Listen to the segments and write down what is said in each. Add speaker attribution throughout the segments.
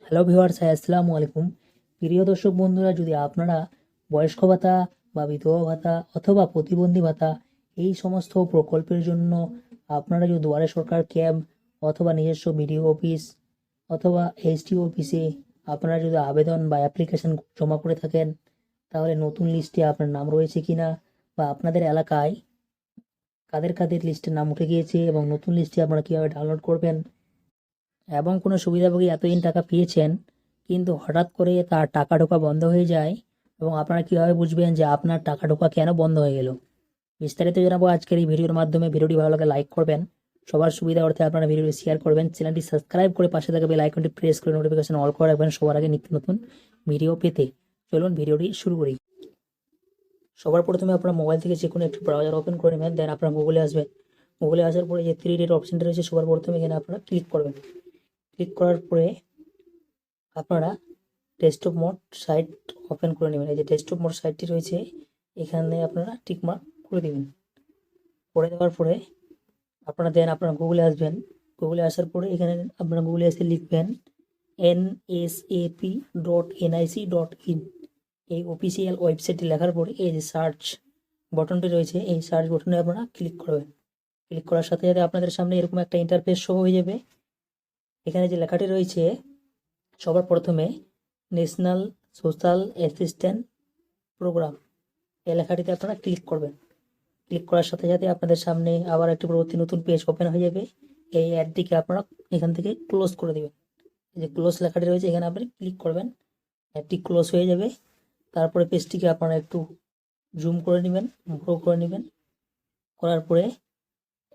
Speaker 1: Hello viewers, আসসালামু আলাইকুম। প্রিয় দর্শক বন্ধুরা, যদি আপনারা বয়স্ক ভাতা বা বিধবা ভাতা অথবা প্রতিবন্ধী ভাতা এই সমস্ত প্রকল্পের জন্য আপনারা যদি দুয়ারে সরকার ক্যাম্প অথবা নিজস্ব বিডিও অফিস অথবা এসডিও অফিসে আপনারা যদি আবেদন বা অ্যাপ্লিকেশন জমা করে থাকেন, তাহলে নতুন লিস্টে আপনার নাম রয়েছে কিনা বা আপনাদের এলাকায় কাদের কাদের লিস্টের নাম উঠে গিয়েছে এবং নতুন লিস্টে আপনারা কীভাবে ডাউনলোড করবেন এবং কোনো সুবিধাভোগী এতদিন টাকা পেয়েছেন কিন্তু হঠাৎ করে তার টাকা ঢোকা বন্ধ হয়ে যায় এবং আপনারা কীভাবে বুঝবেন যে আপনার টাকা ঢোকা কেন বন্ধ হয়ে গেল, বিস্তারিত জানাবো আজকের এই ভিডিওর মাধ্যমে। ভিডিওটি ভালো লাগে লাইক করবেন, সবার সুবিধা অর্থে আপনারা ভিডিওটি শেয়ার করবেন, চ্যানেলটি সাবস্ক্রাইব করে পাশে থাকা বেল আইকনটি প্রেস করে নোটিফিকেশন অল করে রাখবেন সবার আগে নিত্য নতুন ভিডিও পেতে। চলুন ভিডিওটি শুরু করি। সবার প্রথমে আপনার মোবাইল থেকে যে কোনো একটি ব্রাউজার ওপেন করে নেবেন, দেন আপনারা গুগলে আসবেন। গুগলে আসার পরে যে 3 ডট অপশনটা রয়েছে সবার প্রথমে এখানে আপনারা ক্লিক করবেন। ক্লিক করার পরে আপনারা ডেস্কটপ মোড সাইট ওপেন করে নেবেন। এই যে ডেস্কটপ মোড সাইটটি রয়েছে এখানে আপনারা টিকমার্ক করে দেবেন। করে দেওয়ার পরে আপনারা গুগলে আসবেন। গুগলে আসার পরে এখানে আপনারা গুগলে এসে লিখবেন nsap.nic.in। এই অফিসিয়াল ওয়েবসাইটটি লেখার পরে এই যে সার্চ বটনটি রয়েছে এই সার্চ বটনে আপনারা ক্লিক করবেন। ক্লিক করার সাথে সাথে আপনাদের সামনে এরকম একটা ইন্টারফেস শো হয়ে যাবে। এখানে যে লেখাটি রয়েছে সবার প্রথমে ন্যাশনাল সোশ্যাল অ্যাসিস্ট্যান্ট প্রোগ্রাম, এই লেখাটিতে আপনারা ক্লিক করবেন। ক্লিক করার সাথে সাথে আপনাদের সামনে আবার একটি পরবর্তী নতুন পেজ ওপেন হয়ে যাবে। এই অ্যাডটিকে আপনারা এখান থেকে ক্লোজ করে দেবেন। এই যে ক্লোজ লেখাটি রয়েছে এখানে আপনি ক্লিক করবেন, অ্যাডটি ক্লোজ হয়ে যাবে। তারপরে পেজটিকে আপনারা একটু জুম করে নেবেন, গ্রো করে নেবেন। করার পরে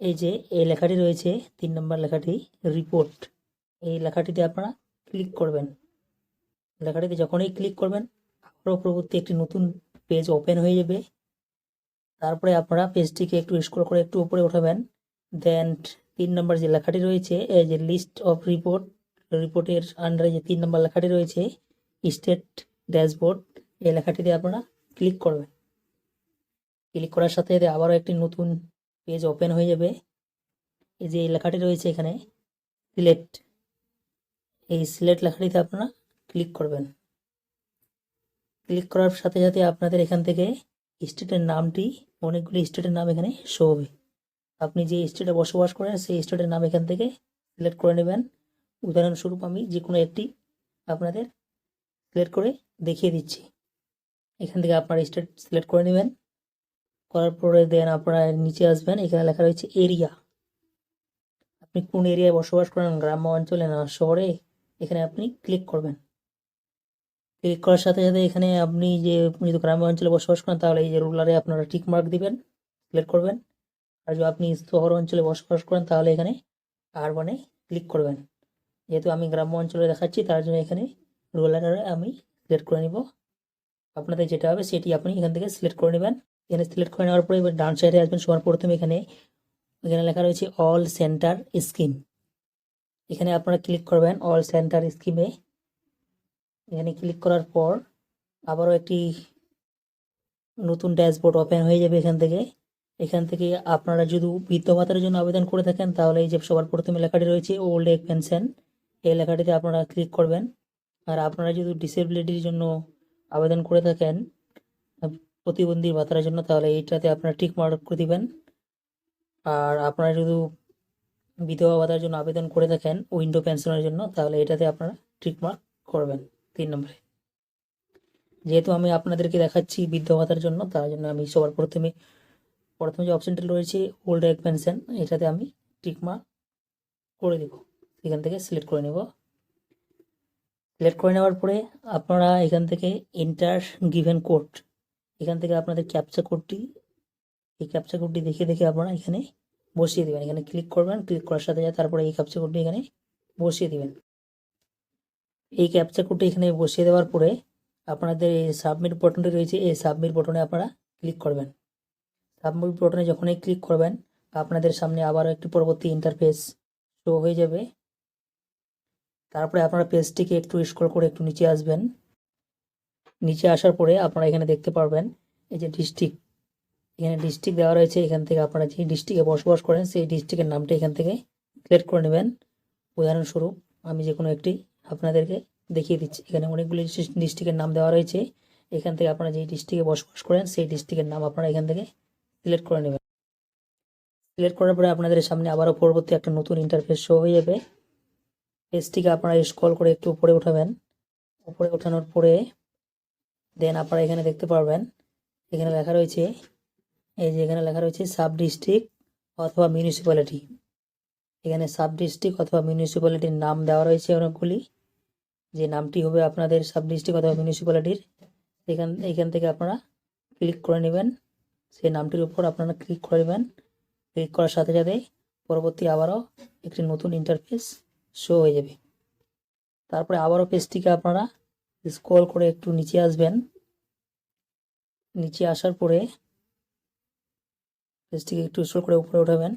Speaker 1: এই যে এই লেখাটি রয়েছে 3 নম্বর লেখাটি রিপোর্ট, এই লেখাটিতে আপনারা ক্লিক করবেন। লেখাটিতে যখনই ক্লিক করবেন আবারও পরবর্তী একটি নতুন পেজ ওপেন হয়ে যাবে। তারপরে আপনারা পেজটিকে একটু স্ক্রল করে একটু উপরে উঠাবেন। দেন 3 নম্বর যে লেখাটি রয়েছে এই যে লিস্ট অফ রিপোর্টের আন্ডারে যে 3 নম্বর লেখাটি রয়েছে স্টেট ড্যাশবোর্ড, এই লেখাটিতে আপনারা ক্লিক করবেন। ক্লিক করার সাথে সাথে আবারও একটি নতুন পেজ ওপেন হয়ে যাবে। এই যে লেখাটি রয়েছে এখানে সিলেক্ট, এই সিলেক্ট লেখাটিতে আপনারা ক্লিক করবেন। ক্লিক করার সাথে সাথে আপনাদের এখান থেকে স্টেটের নামটি, অনেকগুলি স্টেটের নাম এখানে শো হবে। আপনি যে স্টেটে বসবাস করেন সেই স্টেটের নাম এখান থেকে সিলেক্ট করে নেবেন। উদাহরণস্বরূপ আমি যে কোনো একটি আপনাদের সিলেক্ট করে দেখিয়ে দিচ্ছি। এখান থেকে আপনার স্টেট সিলেক্ট করে নেবেন। করার পরে দেন আপনারা নিচে আসবেন, এখানে লেখা রয়েছে এরিয়া, আপনি কোন এরিয়ায় বসবাস করেন, গ্রাম্য অঞ্চলে না শহরে, এখানে আপনি ক্লিক করবেন। ক্লিক করার সাথে সাথে এখানে আপনি যে যদি গ্রাম্য অঞ্চলে বসবাস করেন তাহলে এই যে রুলারে আপনারা টিক মার্ক দিবেন, সিলেক্ট করবেন। আর যদি আপনি শহর অঞ্চলে বসবাস করেন তাহলে এখানে আরবানে ক্লিক করবেন। যেহেতু আমি গ্রাম্য অঞ্চলে দেখাচ্ছি তার জন্য এখানে রুলারে আমি সিলেক্ট করে নিব। আপনাদের যেটা হবে সেটি আপনি এখান থেকে সিলেক্ট করে নেবেন। এখানে সিলেক্ট করে নেওয়ার পরে এবার ডান সাইডে আসবেন। সবার প্রথমে এখানে লেখা রয়েছে অল সেন্টার স্কিম, এখানে আপনারা ক্লিক করবেন অল সেন্টার স্কিমে। এখানে ক্লিক করার পর আবারও একটি নতুন ড্যাশবোর্ড ওপেন হয়ে যাবে। এখান থেকে আপনারা যদি বৃদ্ধ ভাতার জন্য আবেদন করে থাকেন তাহলে এই যে সবার প্রথমে লেখাটি রয়েছে ওল্ড এজ পেনশন, এই লেখাটিতে আপনারা ক্লিক করবেন। আর আপনারা যদি ডিসেবিলিটির জন্য আবেদন করে থাকেন, প্রতিবন্ধী ভাতার জন্য, তাহলে এইটাতে আপনারা টিক মার্ক করে দিবেন। আর আপনারা যদি বিধবা ভাতার জন্য আবেদন করে থাকেন উইন্ডো পেনশনের জন্য, তাহলে এটাতে আপনারা টিক মার্ক করবেন 3 নম্বরে। যেহেতু আমি আপনাদেরকে দেখাচ্ছি বৃদ্ধ ভাতার জন্য, তার জন্য আমি সবার প্রথমে যে অপশানটি রয়েছে ওল্ড এজ পেনশন, এটাতে আমি টিক মার্ক করে দেব। এখান থেকে সিলেক্ট করে নেব। সিলেক্ট করে নেওয়ার পরে আপনারা এখান থেকে এন্টার গিভেন কোড, এখান থেকে আপনাদের ক্যাপচা কোডটি, এই ক্যাপচা কোডটি দেখে দেখে আপনারা এখানে বসিয়ে দেবেন। এখানে ক্লিক করবেন, ক্লিক করার সাথে সাথে তারপরে এই ক্যাপচা কোডটি এখানে বসিয়ে দেবেন। এই ক্যাপচা কোডটি এখানে বসিয়ে দেওয়ার পরে আপনাদের এই সাবমিট বটনটি রয়েছে, এই সাবমিট বটনে আপনারা ক্লিক করবেন। সাবমিট বটনে যখনই ক্লিক করবেন আপনাদের সামনে আবারও একটি পরবর্তী ইন্টারফেস শো হয়ে যাবে। তারপরে আপনারা পেজটিকে একটু স্ক্রল করে একটু নিচে আসবেন। নিচে আসার পরে আপনারা এখানে দেখতে পারবেন এই যে ডিস্ট্রিক্ট, এখানে ডিস্ট্রিক্ট দেওয়া রয়েছে। এখান থেকে আপনারা যে ডিস্ট্রিক্টে বসবাস করেন সেই ডিস্ট্রিক্টের নামটা এখান থেকে সিলেক্ট করে নেবেন। উদাহরণস্বরূপ আমি যে কোনো একটি আপনাদেরকে দেখিয়ে দিচ্ছি। এখানে অনেকগুলি ডিস্ট্রিক্টের নাম দেওয়া রয়েছে। এখান থেকে আপনারা যেই ডিস্ট্রিক্টে বসবাস করেন সেই ডিস্ট্রিক্টের নাম আপনারা এখান থেকে সিলেক্ট করে নেবেন। সিলেক্ট করার পরে আপনাদের সামনে আবারও পরবর্তী একটা নতুন ইন্টারফেস শো হয়ে যাবে। পেজটিকে আপনারা স্ক্রল করে একটু উপরে উঠাবেন। উপরে ওঠানোর পরে দেন আপনারা এখানে দেখতে পারবেন, এখানে লেখা রয়েছে, এই যে এখানে লেখা রয়েছে সাব ডিস্ট্রিক্ট অথবা মিউনিসিপ্যালিটি। এখানে সাব ডিস্ট্রিক্ট অথবা মিউনিসিপ্যালিটির নাম দেওয়া রয়েছে অনেকগুলি। যে নামটি হবে আপনাদের সাব ডিস্ট্রিক্ট অথবা মিউনিসিপ্যালিটির, এখান থেকে আপনারা ক্লিক করে নেবেন। সেই নামটির উপর আপনারা ক্লিক করে নেবেন। ক্লিক করার সাথে সাথে পরবর্তী আবারও একটি নতুন ইন্টারফেস শো হয়ে যাবে। তারপরে আবারও পেজটিকে আপনারা স্ক্রল করে একটু নিচে আসবেন। নিচে আসার পরে পেজটিকে একটু স্ক্রল করে উপরে উঠাবেন।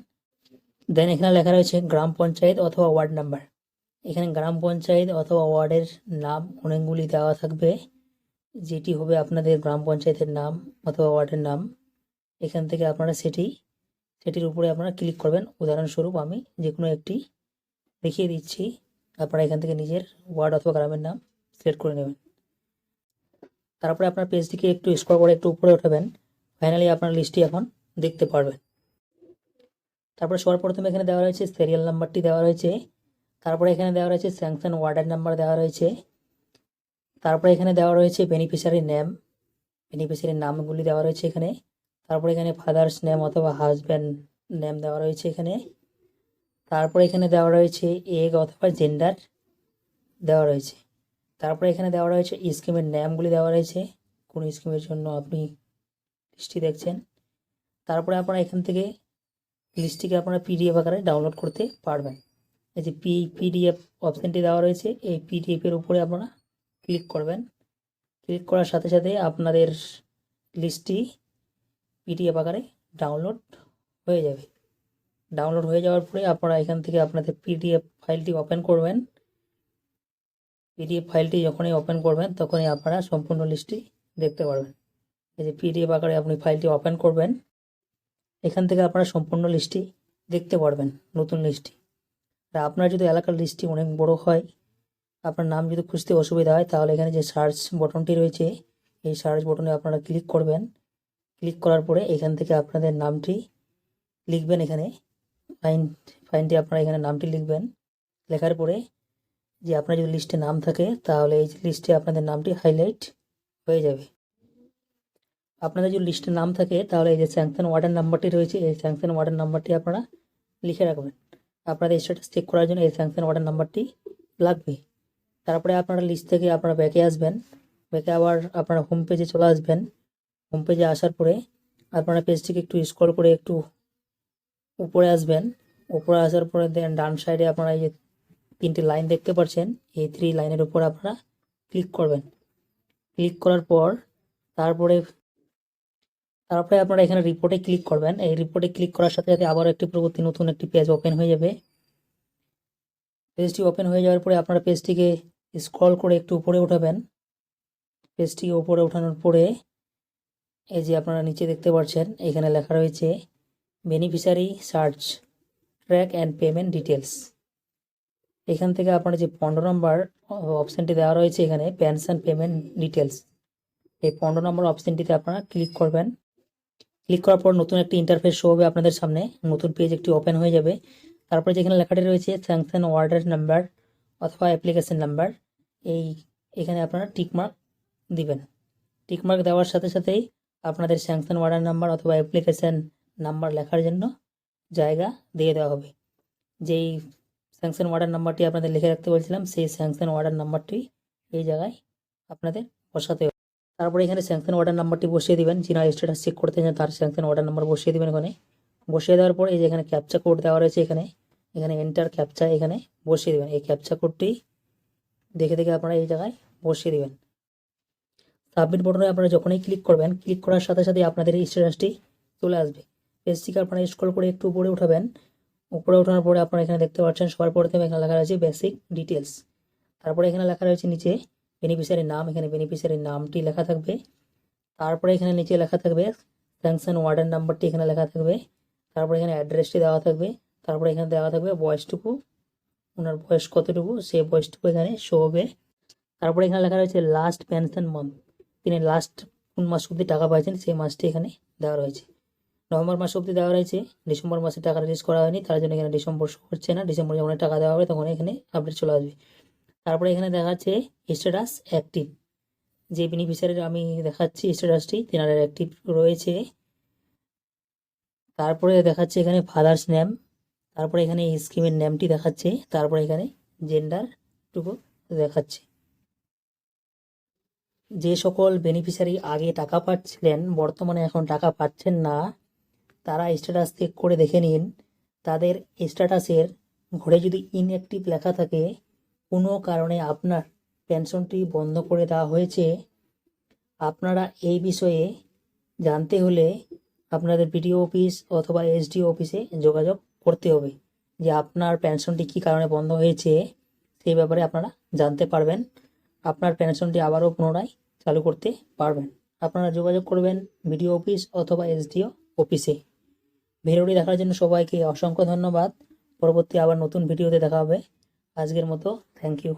Speaker 1: দেন এখানে লেখা রয়েছে গ্রাম পঞ্চায়েত অথবা ওয়ার্ড নাম্বার। এখানে গ্রাম পঞ্চায়েত অথবা ওয়ার্ডের নাম অনেকগুলি দেওয়া থাকবে, যেটি হবে আপনাদের গ্রাম পঞ্চায়েতের নাম অথবা ওয়ার্ডের নাম। এখান থেকে আপনারা সেটির উপরে আপনারা ক্লিক করবেন। উদাহরণস্বরূপ আমি যে কোনো একটি দেখিয়ে দিচ্ছি। আপনারা এখান থেকে নিজের ওয়ার্ড অথবা গ্রামের নাম সিলেক্ট করে নেবেন। তারপরে আপনার পেজটিকে একটু স্ক্রল করে একটু উপরে উঠাবেন। ফাইনালি আপনার লিস্টটি এখন দেখতে পারবেন। তারপরে সর্বপ্রথমে এখানে দেওয়া রয়েছে সিরিয়াল নাম্বারটি দেওয়া রয়েছে। তারপরে এখানে দেওয়া রয়েছে স্যাংশন ওয়ার্ডের নাম্বার দেওয়া রয়েছে। তারপরে এখানে দেওয়া রয়েছে বেনিফিশিয়ারি নেম, বেনিফিশিয়ারির নামগুলি দেওয়া রয়েছে এখানে। তারপরে এখানে ফাদার্স নেম অথবা হাজব্যান্ড নেম দেওয়া রয়েছে এখানে। তারপরে এখানে দেওয়া রয়েছে এগ অথবা জেন্ডার দেওয়া রয়েছে। তারপরে এখানে দেওয়া রয়েছে স্কিমের নামগুলি দেওয়া রয়েছে, কোন স্কিমের জন্য আপনি লিস্টটি দেখছেন। তারপরে আপনারা এখান থেকে লিস্টটিকে আপনারা পিডিএফ আকারে ডাউনলোড করতে পারবেন। এই যে পিডিএফ অপশানটি দেওয়া রয়েছে, এই পিডিএফের উপরে আপনারা ক্লিক করবেন। ক্লিক করার সাথে সাথে আপনাদের লিস্টটি পিডিএফ আকারে ডাউনলোড হয়ে যাবে। ডাউনলোড হয়ে যাওয়ার পরে আপনারা এখান থেকে আপনাদের পিডিএফ ফাইলটি ওপেন করবেন। পিডিএফ ফাইলটি যখনই ওপেন করবেন তখনই আপনারা সম্পূর্ণ লিস্টটি দেখতে পারবেন। এই যে পিডিএফ আকারে আপনি ফাইলটি ওপেন করবেন, এখান থেকে আপনারা সম্পূর্ণ লিস্টটি দেখতে পারবেন, নতুন লিস্টটি। আর আপনার যদি এলাকার লিস্টটি অনেক বড় হয়, আপনার নাম যদি খুঁজতে অসুবিধা হয়, তাহলে এখানে যে সার্চ বটনটি রয়েছে এই সার্চ বটনে আপনারা ক্লিক করবেন। ক্লিক করার পরে এখান থেকে আপনাদের নামটি লিখবেন। এখানে ফাইনটি আপনারা এখানে নামটি লিখবেন। লেখার পরে যে আপনার যদি লিস্টে নাম থাকে তাহলে এই লিস্টে আপনাদের নামটি হাইলাইট হয়ে যাবে। আপনাদের যদি লিস্টে নাম থাকে তাহলে এই যে স্যাংশন ওয়ার্ডের নাম্বারটি রয়েছে, এই স্যাংশন ওয়ার্ডের নাম্বারটি আপনারা লিখে রাখবেন। আপনাদের স্ট্যাটাস চেক করার জন্য এই স্যাংশন ওয়ার্ডের নাম্বারটি লাগবে। তারপরে আপনারা লিস্ট থেকে আপনারা ব্যাকে আসবেন। ব্যাকে আবার আপনারা হোম পেজে চলে আসবেন। হোম পেজে আসার পরে আপনারা পেজটিকে একটু স্ক্রল করে একটু উপরে আসবেন। উপরে আসার পরে দেন ডান সাইডে আপনারা এই যে 3টি লাইন দেখতে পাচ্ছেন, এই 3 লাইনের উপর আপনারা ক্লিক করবেন। ক্লিক করার পর তারপরে আপনারা এখানে রিপোর্টে ক্লিক করবেন। এই রিপোর্টে ক্লিক করার সাথে সাথে আবার একটি পরবর্তী নতুন একটি পেজ ওপেন হয়ে যাবে। পেজটি ওপেন হয়ে যাওয়ার পরে আপনারা পেজটিকে স্ক্রল করে একটু উপরে উঠাবেন। পেজটিকে উপরে ওঠানোর পরে এই যে আপনারা নিচে দেখতে পাচ্ছেন, এখানে লেখা রয়েছে beneficiary search track and payment details. এখান থেকে আপনারা যে 15 নম্বর অপশানটি দেওয়া রয়েছে এখানে পেনশন পেমেন্ট ডিটেলস, এই 15 নম্বর অপশানটিতে আপনারা ক্লিক করবেন। ক্লিক করার পর নতুন একটি ইন্টারফেস শো হবে আপনাদের সামনে, নতুন পেজ একটি ওপেন হয়ে যাবে। তারপরে যেখানে লেখাটি রয়েছে স্যাংশন ওয়ার্ডার নাম্বার অথবা অ্যাপ্লিকেশন নাম্বার, এখানে আপনারা টিকমার্ক দিবেন। টিকমার্ক দেওয়ার সাথে সাথেই আপনাদের স্যাংশন ওয়ার্ডার নাম্বার অথবা অ্যাপ্লিকেশন নাম্বার লেখার জন্য জায়গা দিয়ে দেওয়া হবে। যেই স্যাংশন ওয়ার্ডার নাম্বারটি আপনাদের লিখে রাখতে বলছিলাম, সেই স্যাংশন ওয়ার্ডার নাম্বারটি এই জায়গায় আপনাদের বসাতে হবে। তারপরে এখানে স্যাংশন ওয়ার্ডার নাম্বারটি বসিয়ে দিবেন। যিনি স্ট্যাটাস চেক করতে চান তার স্যাংশন ওয়ার্ডার নাম্বার বসিয়ে দিবেন। এখানে বসিয়ে দেওয়ার পর এই যে এখানে ক্যাপচা কোড দেওয়া রয়েছে, এখানে এন্টার ক্যাপচা এখানে বসিয়ে দেবেন। এই ক্যাপচা কোডটি দেখে আপনারা এই জায়গায় বসিয়ে দিবেন। সাবমিট বটনে আপনারা যখনই ক্লিক করবেন, ক্লিক করার সাথে সাথে আপনাদের এই স্ট্যাটাসটি চলে আসবে। পেজটিকে আপনারা স্ক্রল করে একটু উপরে উঠাবেন। উপরে ওঠানোর পরে আপনারা এখানে দেখতে পাচ্ছেন সবার প্রথমে এখানে লেখা রয়েছে বেসিক ডিটেলস। তারপরে এখানে লেখা রয়েছে নিচে বেনিফিশিয়ারির নাম, এখানে বেনিফিশিয়ারির নামটি লেখা থাকবে। তারপরে এখানে নিচে লেখা থাকবে স্যাংশন ওয়ার্ডার নাম্বারটি এখানে লেখা থাকবে। তারপরে এখানে অ্যাড্রেসটি দেওয়া থাকবে। তারপরে এখানে দেওয়া থাকবে বয়সটুকু, ওনার বয়স কতটুকু সেই বয়সটুকু এখানে শো হবে। তারপরে এখানে লেখা রয়েছে লাস্ট পেনশন মান্থ, তিনি লাস্ট কোন মাস অবধি টাকা পাইছেন সেই মাসটি এখানে দেওয়া রয়েছে। নভেম্বর মাস অবধি দেওয়া রয়েছে, ডিসেম্বর মাসে টাকা রিলিজ করা হয়নি, তার জন্য এখানে ডিসেম্বর শো হচ্ছে না। ডিসেম্বরে যখন টাকা দেওয়া হবে তখন এখানে আপডেট চলে আসবে। তারপরে এখানে দেখাচ্ছে স্ট্যাটাস অ্যাক্টিভ, যে বেনিফিশিয়ারির আমি দেখাচ্ছি স্ট্যাটাসটি তেনার অ্যাক্টিভ রয়েছে। তারপরে দেখাচ্ছে এখানে ফাদার্স নেম, তারপরে এখানে স্কিমের নেমটি দেখাচ্ছে, তারপরে এখানে জেন্ডারটুকু দেখাচ্ছে। যে সকল বেনিফিশিয়ারি আগে টাকা পাচ্ছিলেন বর্তমানে এখন টাকা পাচ্ছেন না, তারা স্ট্যাটাস চেক করে দেখে নিন। তাদের স্ট্যাটাসের ঘরে যদি ইনঅ্যাক্টিভ লেখা থাকে, কোনো কারণে আপনার পেনশনটি বন্ধ করে দেওয়া হয়েছে, আপনারা এই বিষয়ে জানতে হলে আপনাদের বিডিও অফিস অথবা এসডিও অফিসে যোগাযোগ করতে হবে, যে আপনার পেনশনটি কী কারণে বন্ধ হয়েছে সেই ব্যাপারে আপনারা জানতে পারবেন। আপনার পেনশনটি আবারও পুনরায় চালু করতে পারবেন। আপনারা যোগাযোগ করবেন বিডিও অফিস অথবা এসডিও অফিসে। ভিডিওটি দেখার জন্য সবাইকে অসংখ্য ধন্যবাদ। পরবর্তী আবার নতুন ভিডিওতে দেখা হবে। আজকের মতো থ্যাংক ইউ।